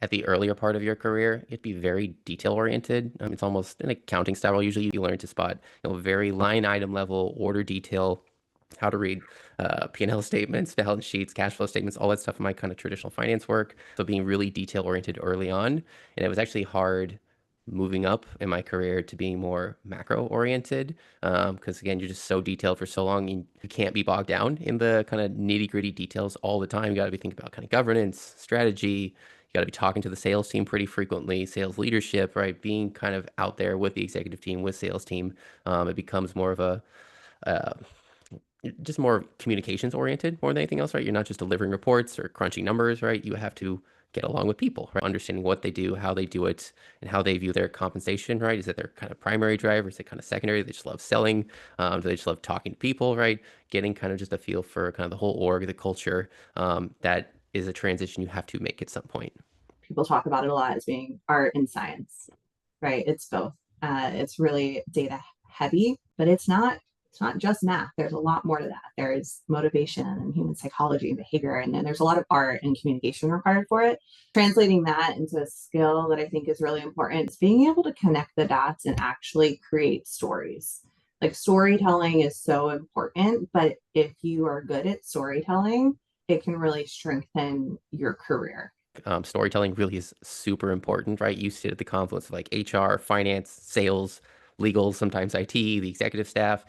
at the earlier part of your career, it'd be very detail oriented. It's almost an accounting style. Usually you learn to spot, very line item level order detail, how to read P&L statements, balance sheets, cash flow statements, all that stuff in my kind of traditional finance work. So being really detail oriented early on. And it was actually hard moving up in my career to being more macro oriented. Because again, you're just so detailed for so long, you can't be bogged down in the kind of nitty gritty details all the time. You got to be thinking about kind of governance, strategy. You got to be talking to the sales team pretty frequently, sales leadership, right? Being kind of out there with the executive team, with sales team. It becomes more of a uh, just more communications oriented more than anything else, right? You're not just delivering reports or crunching numbers, right? You have to get along with people, right? Understanding what they do, how they do it, and how they view their compensation, right? Is it their kind of primary driver? Is it kind of secondary? They just love selling. Do they just love talking to people, right? Getting kind of just a feel for kind of the whole org, the culture. That is a transition you have to make at some point. People talk about it a lot as being art and science, right? It's both. It's really data heavy, but it's not just math. There's a lot more to that. There's motivation and human psychology and behavior, and then there's a lot of art and communication required for it. Translating that into a skill that I think is really important is being able to connect the dots and actually create stories. Like storytelling is so important, but if you are good at storytelling, it can really strengthen your career. Storytelling really is super important, right? You sit at the confluence of like HR, finance, sales, legal, sometimes IT, the executive staff.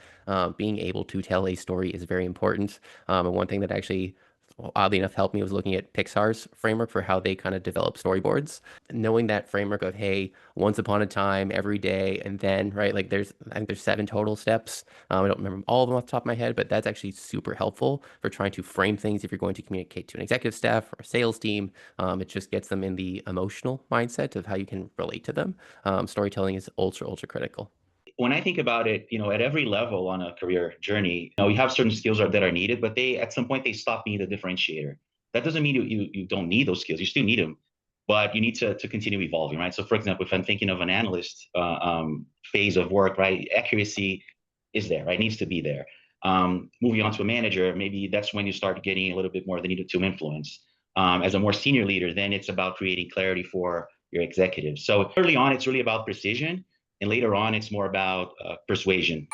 Being able to tell a story is very important. And one thing that actually, well, oddly enough, helped me was looking at Pixar's framework for how they kind of develop storyboards. Knowing that framework of, hey, once upon a time, every day, and then, right? Like I think there's 7 total steps. I don't remember all of them off the top of my head, but that's actually super helpful for trying to frame things if you're going to communicate to an executive staff or a sales team. It just gets them in the emotional mindset of how you can relate to them. Storytelling is ultra critical. When I think about it, at every level on a career journey, you have certain skills that are needed, but they at some point they stop being the differentiator. That doesn't mean you don't need those skills. You still need them, but you need to continue evolving, right? So, for example, if I'm thinking of an analyst phase of work, right, accuracy is there, right? Needs to be there. Moving on to a manager, maybe that's when you start getting a little bit more the need to influence. As a more senior leader, then it's about creating clarity for your executives. So early on, it's really about precision, and later on, it's more about persuasion.